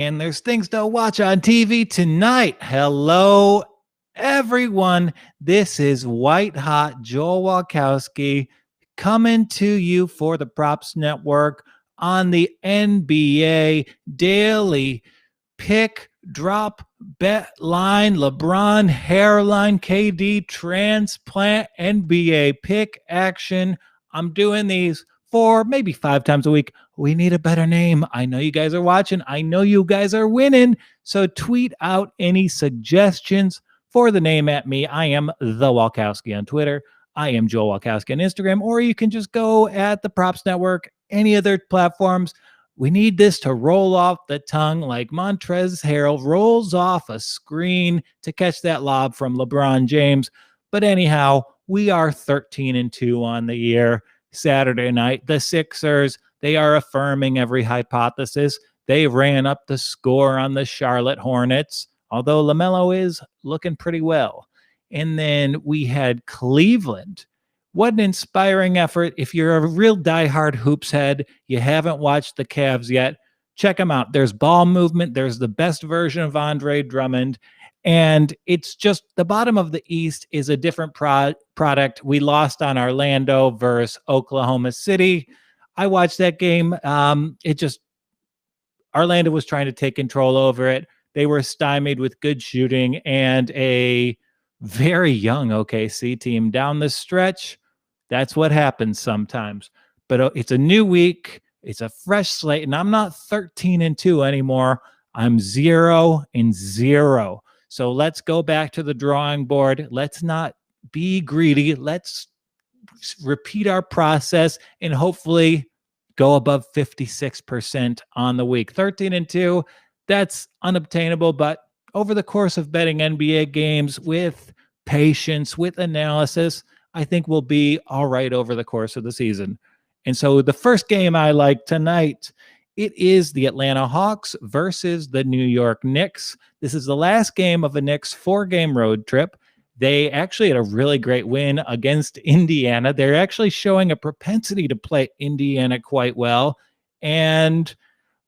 And there's things to watch on TV tonight. Hello, everyone. This is White Hot Joel Walkowski coming to you for the Props Network on the NBA Daily Pick, Drop, Bet Line, LeBron Hairline, KD Transplant, NBA Pick Action. I'm doing these 4, maybe 5 times a week. We need a better name. I know you guys are watching. I know you guys are winning. So tweet out any suggestions for the name at me. I am the Walkowski on Twitter. I am Joel Walkowski on Instagram, or you can just go at the Props Network, any other platforms. We need this to roll off the tongue like Montrezl Harrell rolls off a screen to catch that lob from LeBron James. But anyhow, we are 13-2 on the year. Saturday night, the Sixers, they are affirming every hypothesis. They ran up the score on the Charlotte Hornets, although LaMelo is looking pretty well. And then we had Cleveland. What an inspiring effort. If you're a real diehard hoops head, you haven't watched the Cavs yet, check them out. There's ball movement. There's the best version of Andre Drummond. And it's just the bottom of the East is a different product. We lost on Orlando versus Oklahoma City. I watched that game. Orlando was trying to take control over it. They were stymied with good shooting and a very young OKC team down the stretch. That's what happens sometimes. But it's a new week. It's a fresh slate. And I'm not 13-2 anymore. I'm 0-0. So let's go back to the drawing board. Let's not be greedy. Let's repeat our process and hopefully go above 56% on the week. 13-2, that's unobtainable, but over the course of betting NBA games with patience, with analysis, I think we'll be all right over the course of the season. And so the first game I like tonight, it is the Atlanta Hawks versus the New York Knicks. This is the last game of a Knicks 4-game road trip. They actually had a really great win against Indiana. They're actually showing a propensity to play Indiana quite well. And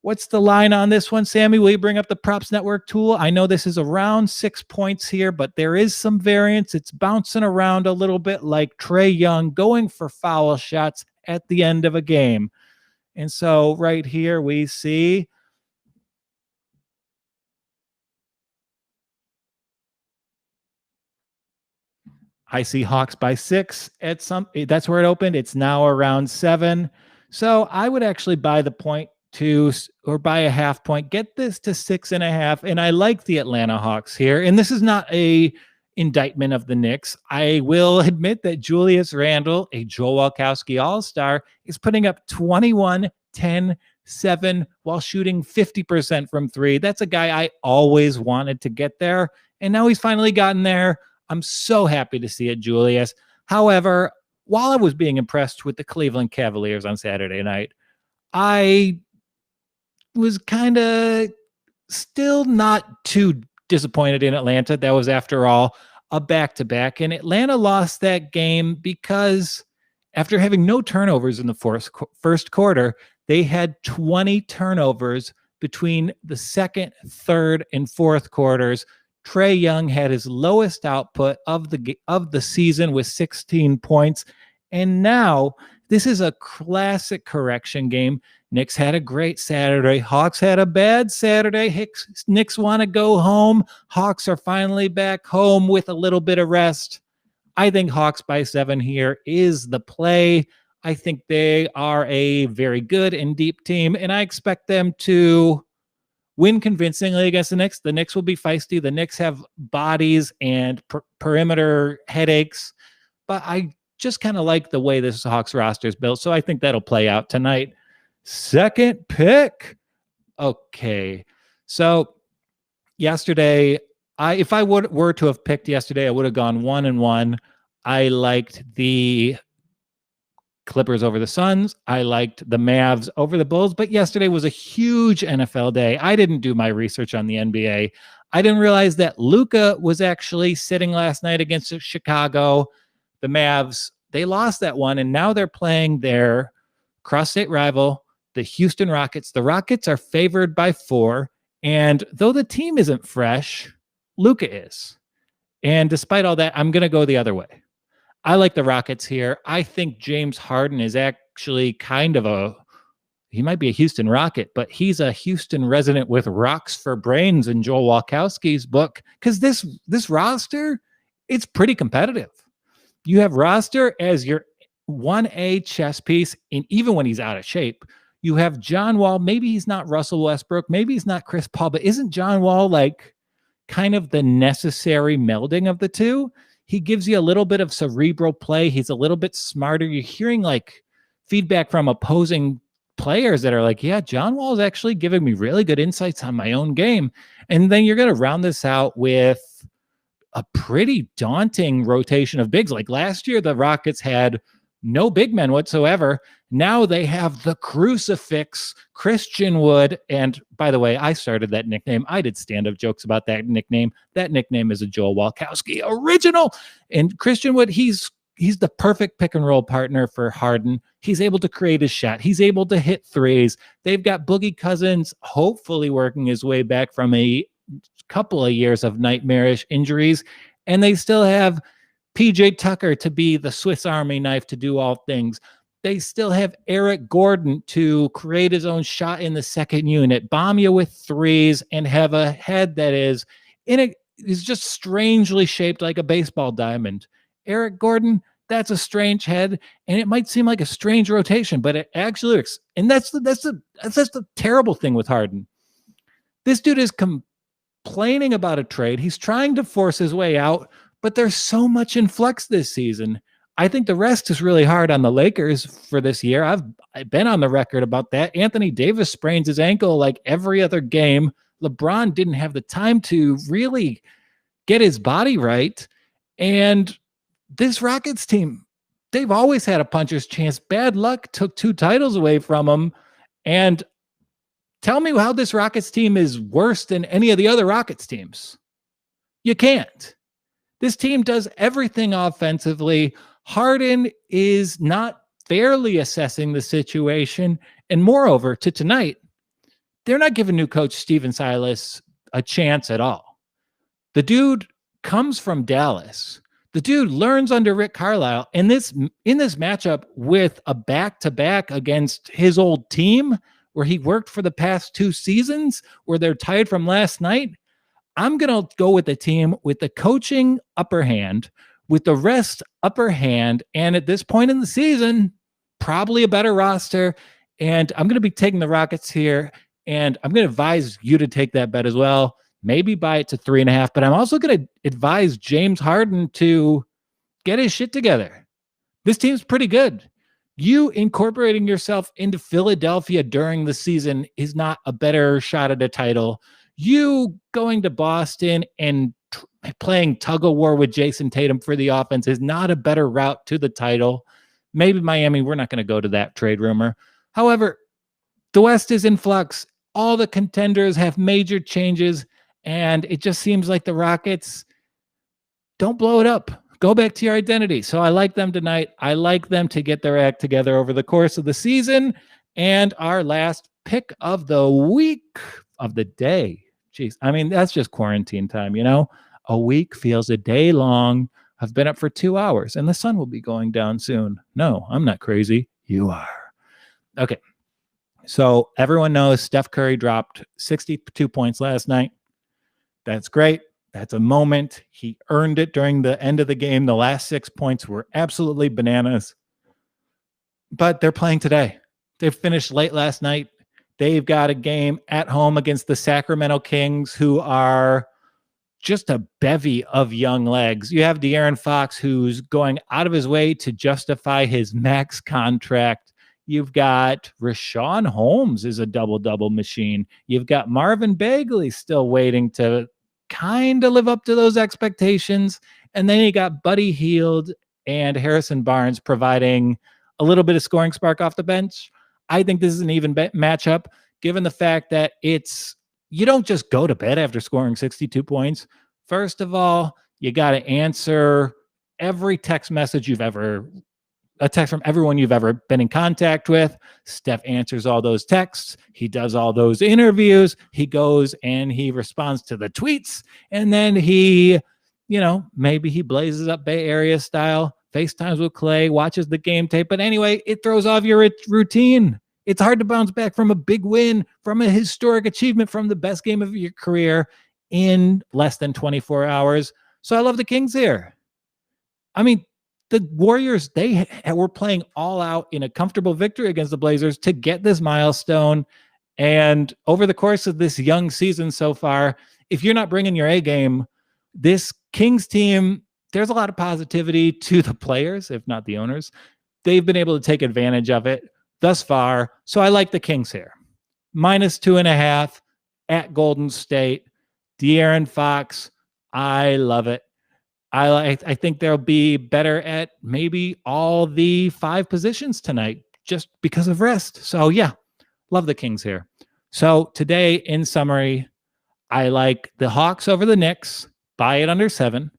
what's the line on this one, Sammy? Will you bring up the Props Network tool? I know this is around 6 points here, but there is some variance. It's bouncing around a little bit like Trae Young going for foul shots at the end of a game. And so right here we see I see Hawks by 6 at some. That's where it opened. It's now around 7. So I would actually buy the point or buy a half point, get this to 6.5. And I like the Atlanta Hawks here. And this is not a indictment of the Knicks. I will admit that Julius Randle, a Joel Walkowski All-Star, is putting up 21, 10, 7 while shooting 50% from 3. That's a guy I always wanted to get there. And now he's finally gotten there. I'm so happy to see it, Julius. However, while I was being impressed with the Cleveland Cavaliers on Saturday night, I was kind of still not too disappointed in Atlanta. That was, after all, a back-to-back. And Atlanta lost that game because after having no turnovers in the first quarter, they had 20 turnovers between the second, third, and fourth quarters. Trae Young had his lowest output of the season with 16 points. And now this is a classic correction game. Knicks had a great Saturday. Hawks had a bad Saturday. Knicks want to go home. Hawks are finally back home with a little bit of rest. I think Hawks by 7 here is the play. I think they are a very good and deep team, and I expect them to win convincingly against the Knicks. The Knicks will be feisty. The Knicks have bodies and perimeter headaches, but I just kind of like the way this Hawks roster is built, so I think that'll play out tonight. Second pick. Okay. So yesterday, if I were to have picked yesterday, I would have gone 1-1. I liked the Clippers over the Suns. I liked the Mavs over the Bulls, but yesterday was a huge NFL day. I didn't do my research on the NBA. I didn't realize that Luka was actually sitting last night against Chicago. The Mavs, they lost that one, and now they're playing their cross-state rival, the Houston Rockets. The Rockets are favored by 4, And though the team isn't fresh, Luka is. And despite all that, I'm going to go the other way. I like the Rockets here. I think James Harden is actually he might be a Houston Rocket, but he's a Houston resident with rocks for brains in Joel Walkowski's book, because this roster, it's pretty competitive. You have roster as your 1A chess piece, and even when he's out of shape, you have John Wall. Maybe he's not Russell Westbrook, maybe he's not Chris Paul, but isn't John Wall like kind of the necessary melding of the two? He gives you a little bit of cerebral play. He's a little bit smarter. You're hearing like feedback from opposing players that are like, yeah, John Wall is actually giving me really good insights on my own game. And then you're going to round this out with a pretty daunting rotation of bigs. Like last year, the Rockets had no big men whatsoever. Now they have the crucifix, Christian Wood. And by the way, I started that nickname. I did stand-up jokes about that nickname. That nickname is a Joel Walkowski original. And Christian Wood, he's the perfect pick and roll partner for Harden. He's able to create his shot. He's able to hit threes. They've got Boogie Cousins hopefully working his way back from a couple of years of nightmarish injuries. And they still have PJ Tucker to be the Swiss Army knife to do all things. They still have Eric Gordon to create his own shot in the second unit, bomb you with threes, and have a head that is just strangely shaped like a baseball diamond. Eric Gordon, that's a strange head, and it might seem like a strange rotation, but it actually works. And that's the terrible thing with Harden. This dude is complaining about a trade. He's trying to force his way out, but there's so much in flux this season. I think the rest is really hard on the Lakers for this year. I've been on the record about that. Anthony Davis sprains his ankle like every other game. LeBron didn't have the time to really get his body right. And this Rockets team, they've always had a puncher's chance. Bad luck took 2 titles away from them. And tell me how this Rockets team is worse than any of the other Rockets teams. You can't. This team does everything offensively. Harden is not fairly assessing the situation. And moreover, to tonight, they're not giving new coach Steven Silas a chance at all. The dude comes from Dallas. The dude learns under Rick Carlisle. And in this matchup with a back-to-back against his old team, where he worked for the past 2 seasons, where they're tied from last night, I'm going to go with the team with the coaching upper hand, with the rest upper hand, and at this point in the season, probably a better roster. And I'm going to be taking the Rockets here, and I'm going to advise you to take that bet as well. Maybe buy it to 3.5, but I'm also going to advise James Harden to get his shit together. This team's pretty good. You incorporating yourself into Philadelphia during the season is not a better shot at a title. You going to Boston and playing tug of war with Jason Tatum for the offense is not a better route to the title. Maybe Miami, we're not going to go to that trade rumor. However, the West is in flux. All the contenders have major changes, and it just seems like the Rockets don't blow it up. Go back to your identity. So I like them tonight. I like them to get their act together over the course of the season. And our last pick of the week, of the day. Jeez, I mean, that's just quarantine time, you know? A week feels a day long. I've been up for 2 hours, and the sun will be going down soon. No, I'm not crazy. You are. Okay. So everyone knows Steph Curry dropped 62 points last night. That's great. That's a moment. He earned it during the end of the game. The last 6 points were absolutely bananas. But they're playing today. They finished late last night. They've got a game at home against the Sacramento Kings, who are just a bevy of young legs. You have De'Aaron Fox, who's going out of his way to justify his max contract. You've got Rashawn Holmes is a double-double machine. You've got Marvin Bagley still waiting to kind of live up to those expectations. And then you got Buddy Hield and Harrison Barnes providing a little bit of scoring spark off the bench. I think this is an even matchup, given the fact that you don't just go to bed after scoring 62 points. First of all, you got to answer every text message you've ever a text from everyone you've ever been in contact with. Steph answers all those texts. He does all those interviews. He goes and he responds to the tweets. And then he, maybe he blazes up Bay Area style, FaceTimes with Clay, watches the game tape. But anyway, it throws off your routine. It's hard to bounce back from a big win, from a historic achievement, from the best game of your career in less than 24 hours. So I love the Kings here. I mean, the Warriors, they were playing all out in a comfortable victory against the Blazers to get this milestone. And over the course of this young season so far, if you're not bringing your A game, this Kings team, there's a lot of positivity to the players, if not the owners. They've been able to take advantage of it thus far. So I like the Kings here. -2.5 at Golden State. De'Aaron Fox, I love it. I think they'll be better at maybe all the 5 positions tonight just because of rest. So yeah, love the Kings here. So today, in summary, I like the Hawks over the Knicks, buy it under 7.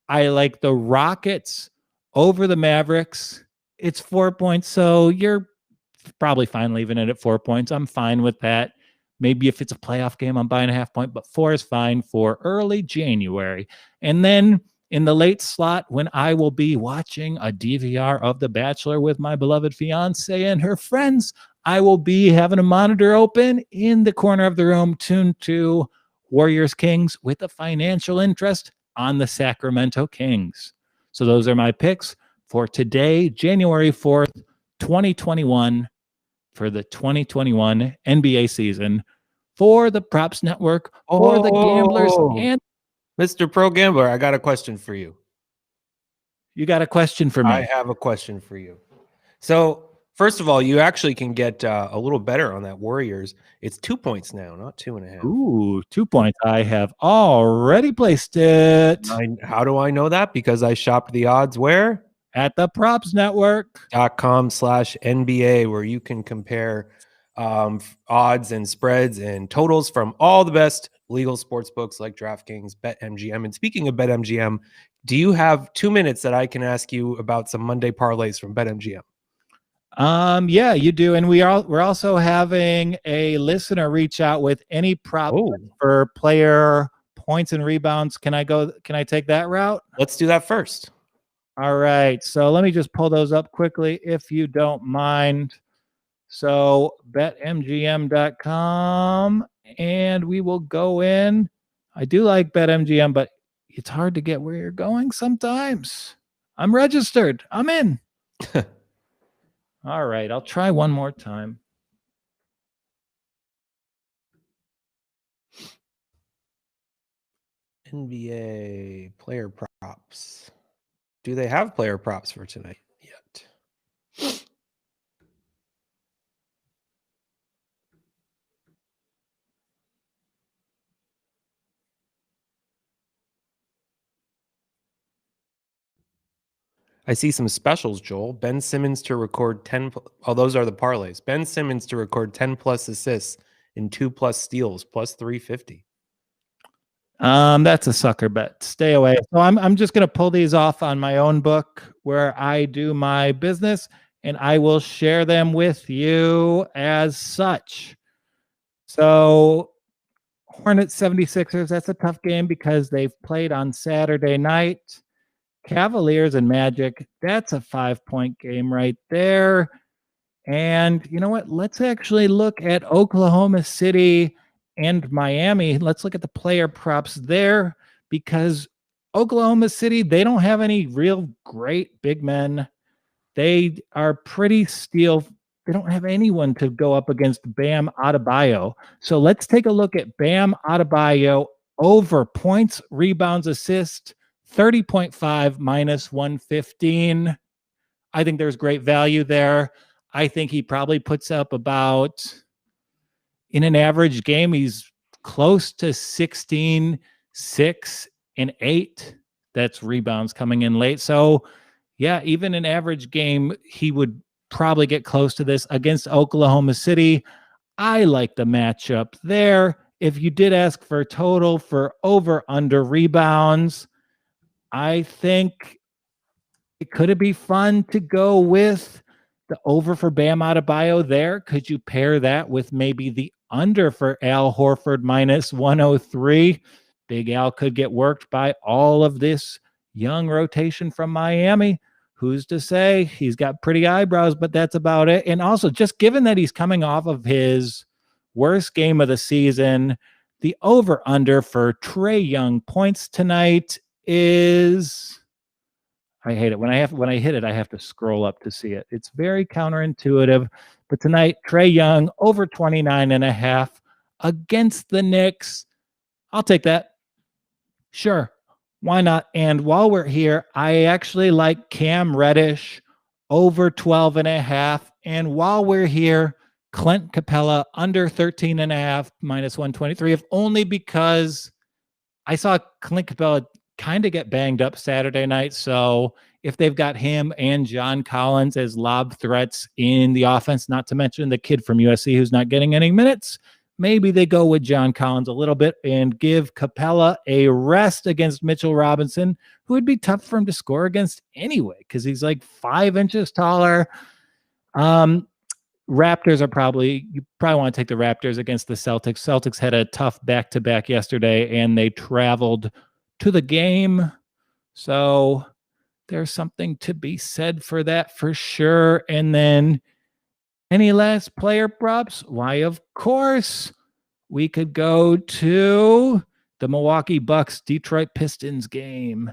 I like the Rockets over the Mavericks. It's 4 points, so you're probably fine leaving it at 4 points. I'm fine with that. Maybe if it's a playoff game, I'm buying a half point, but 4 is fine for early January. And then in the late slot, when I will be watching a DVR of The Bachelor with my beloved fiance and her friends, I will be having a monitor open in the corner of the room, tuned to Warriors Kings with a financial interest on the Sacramento Kings. So those are my picks for today, January 4th, 2021, for the 2021 NBA season for the Props Network, for the Gamblers, and Mr. Pro Gambler, I got a question for you. You got a question for me? I have a question for you. So, first of all, you actually can get a little better on that Warriors. It's 2 points now, not 2.5. Ooh, 2 points. I have already placed it. How do I know that? Because I shopped the odds where? At the Props Network. .com/NBA, where you can compare odds and spreads and totals from all the best legal sports books like DraftKings, BetMGM. And speaking of BetMGM, do you have 2 minutes that I can ask you about some Monday parlays from BetMGM? Yeah, you do. And we're also having a listener reach out with any prop for player points and rebounds. Can I take that route? Let's do that first. All right. So let me just pull those up quickly if you don't mind. So betmgm.com, and we will go in. I do like BetMGM, but it's hard to get where you're going sometimes. I'm registered. I'm in. All right. I'll try one more time. NBA player props. Do they have player props for tonight yet? I see some specials, Joel. Ben Simmons to record 10. Oh, those are the parlays. Ben Simmons to record 10 plus assists and 2+ steals, plus 350. That's a sucker bet. Stay away. So I'm just gonna pull these off on my own book where I do my business, and I will share them with you as such. So Hornets 76ers, that's a tough game because they've played on Saturday night. Cavaliers and Magic, that's a 5-point game right there. And you know what? Let's actually look at Oklahoma City and Miami. Let's look at the player props there, because Oklahoma City, they don't have any real great big men. They are pretty steel. They don't have anyone to go up against Bam Adebayo. So let's take a look at Bam Adebayo over points, rebounds, assists, 30.5 -115. I think there's great value there. I think he probably puts up about, in an average game, he's close to 16, 6, and 8. That's rebounds coming in late. So yeah, even an average game, he would probably get close to this against Oklahoma City. I like the matchup there. If you did ask for total for over under rebounds, I think Could it be fun to go with the over for Bam Adebayo there? Could you pair that with maybe the under for Al Horford minus 103? Big Al could get worked by all of this young rotation from Miami. Who's to say? He's got pretty eyebrows, but that's about it. And also, just given that he's coming off of his worst game of the season, the over under for Trae Young points tonight is, I hate it when I hit it, I have to scroll up to see it. It's very counterintuitive. But tonight, Trae Young over 29.5 against the Knicks. I'll take that. Sure. Why not? And while we're here, I actually like Cam Reddish over 12.5. And while we're here, Clint Capella under 13.5 minus 123, if only because I saw Clint Capella kind of get banged up Saturday night. So if they've got him and John Collins as lob threats in the offense, not to mention the kid from USC who's not getting any minutes, maybe they go with John Collins a little bit and give Capella a rest against Mitchell Robinson, who would be tough for him to score against anyway, because he's like 5 inches taller. Raptors are you probably want to take the Raptors against the Celtics. Celtics had a tough back-to-back yesterday, and they traveled to the game. So there's something to be said for that for sure. And then any last player props? Why, of course, we could go to the Milwaukee Bucks Detroit Pistons game.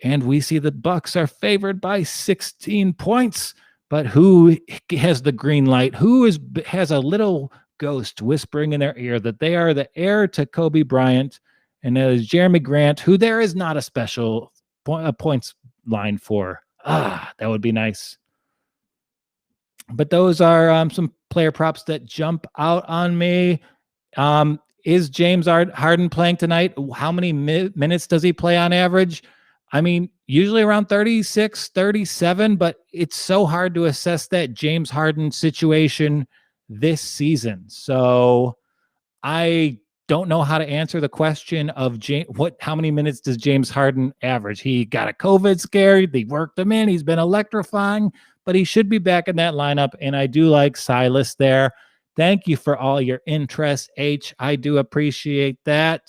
And we see the Bucks are favored by 16 points. But who has the green light? Who has a little ghost whispering in their ear that they are the heir to Kobe Bryant? And that is Jeremy Grant, who there is not a special points line for. That would be nice. But those are some player props that jump out on me. Is James Harden playing tonight? How many minutes does he play on average? I mean, usually around 36, 37, but it's so hard to assess that James Harden situation this season. So I don't know how to answer the question of how many minutes does James Harden average? He got a COVID scare. They worked him in. He's been electrifying, but he should be back in that lineup. And I do like Silas there. Thank you for all your interest, H. I do appreciate that.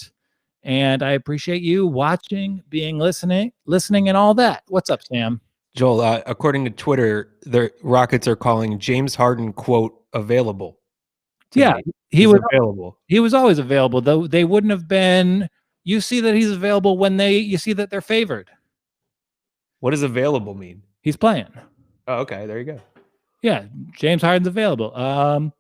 And I appreciate you watching, listening, and all that. What's up, Sam? Joel, according to Twitter, the Rockets are calling James Harden, quote, available. Tonight. Yeah, he was available. He was always available, though. They wouldn't have been. You see that he's available when you see that they're favored. What does available mean? He's playing. Oh, okay. There you go. Yeah, James Harden's available.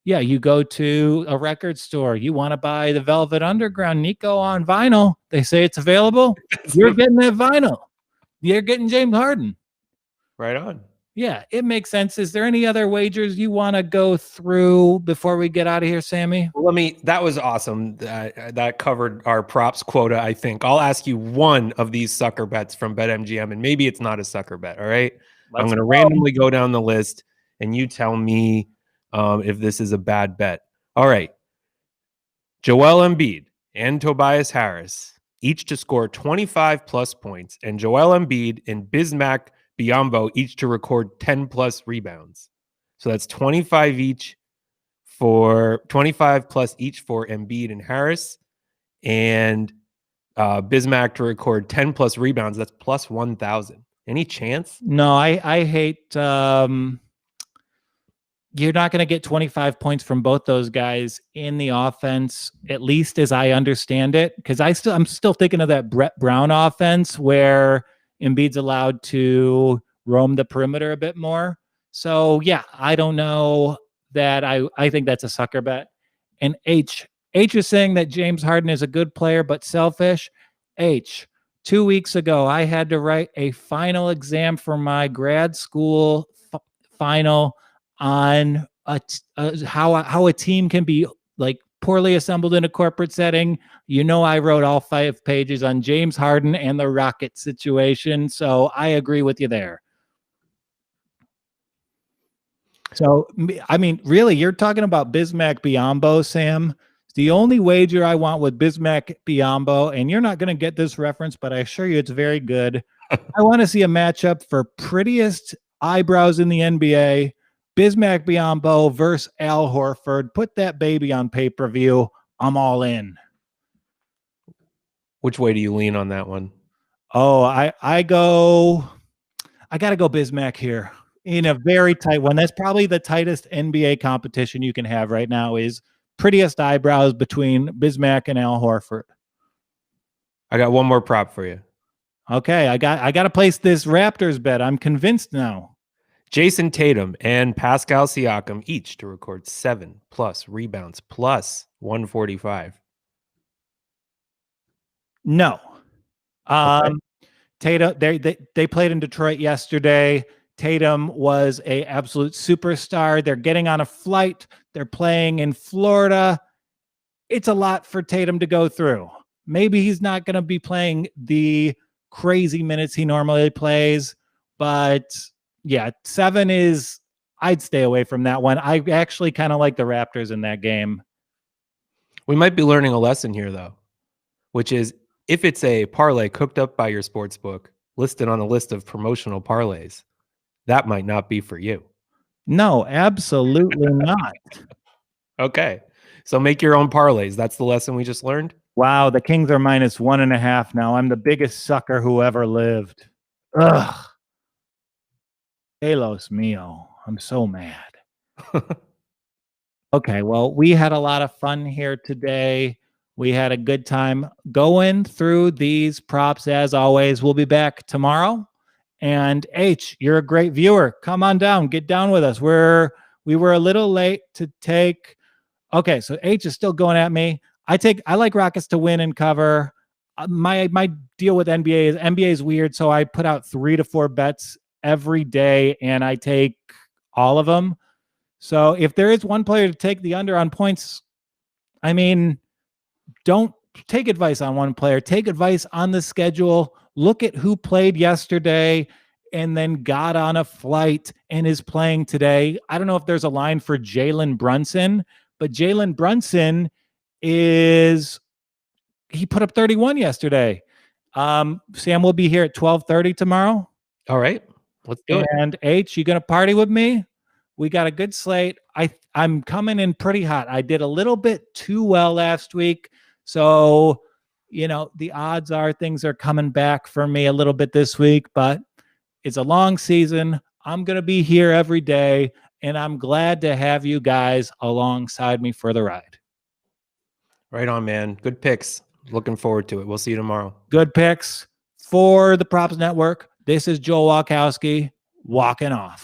Yeah, you go to a record store. You want to buy the Velvet Underground Nico on vinyl. They say it's available. You're getting that vinyl. You're getting James Harden. Right on. Yeah, it makes sense. Is there any other wagers you want to go through before we get out of here, Sammy? Well, that was awesome. That covered our props quota, I think. I'll ask you one of these sucker bets from BetMGM, and maybe it's not a sucker bet, all right? I'm going to randomly go down the list, and you tell me if this is a bad bet. All right. Joel Embiid and Tobias Harris, each to score 25 plus points, and Joel Embiid and Bismack Biyombo each to record 10 plus rebounds. So that's 25 plus each for Embiid and Harris, and Bismack to record 10 plus rebounds. That's plus 1,000. Any chance? No, I hate. You're not going to get 25 points from both those guys in the offense, at least as I understand it, because I'm still thinking of that Brett Brown offense where Embiid's allowed to roam the perimeter a bit more. So yeah, I don't know that I think that's a sucker bet. And H is saying that James Harden is a good player but selfish. 2 weeks ago, I had to write a final exam for my grad school final on how a team can be like poorly assembled in a corporate setting. I wrote all 5 pages on James Harden and the Rocket situation. So I agree with you there. So, I mean, really, you're talking about Bismack Biyombo, Sam. The only wager I want with Bismack Biyombo, and you're not going to get this reference, but I assure you it's very good. I want to see a matchup for prettiest eyebrows in the NBA. Bismack Biyombo versus Al Horford. Put that baby on pay-per-view. I'm all in. Which way do you lean on that one? Oh, I got to go Bismack here in a very tight one. That's probably the tightest NBA competition you can have right now is prettiest eyebrows between Bismack and Al Horford. I got one more prop for you. Okay, I got to place this Raptors bet. I'm convinced now. Jason Tatum and Pascal Siakam each to record 7+ rebounds plus 145. No. Okay. Tatum, they played in Detroit yesterday. Tatum was a absolute superstar. They're getting on a flight. They're playing in Florida. It's a lot for Tatum to go through. Maybe he's not going to be playing the crazy minutes he normally plays, but yeah, 7 is, I'd stay away from that one. I actually kind of like the Raptors in that game. We might be learning a lesson here, though, which is if it's a parlay cooked up by your sportsbook, listed on a list of promotional parlays, that might not be for you. No, absolutely not. Okay. So make your own parlays. That's the lesson we just learned. Wow, the Kings are -1.5 now. I'm the biggest sucker who ever lived. Ugh. Delos mio. I'm so mad. Okay, well, we had a lot of fun here today. We had a good time going through these props as always. We'll be back tomorrow. And H, you're a great viewer. Come on down, get down with us. We were a little late to take. Okay, so H is still going at me. I like Rockets to win and cover. My deal with NBA is weird, so I put out 3 to 4 bets every day, and I take all of them. So if there is one player to take the under on points, I mean, don't take advice on one player. Take advice on the schedule. Look at who played yesterday and then got on a flight and is playing today. I don't know if there's a line for Jalen Brunson, but Jalen Brunson he put up 31 yesterday. Sam will be here at 12:30 tomorrow. All right, let's do it. And H, you gonna party with me? We got a good slate. I'm coming in pretty hot. I did a little bit too well last week. So, the odds are things are coming back for me a little bit this week, but it's a long season. I'm going to be here every day, and I'm glad to have you guys alongside me for the ride. Right on, man. Good picks. Looking forward to it. We'll see you tomorrow. Good picks for the Props Network. This is Joel Walkowski walking off.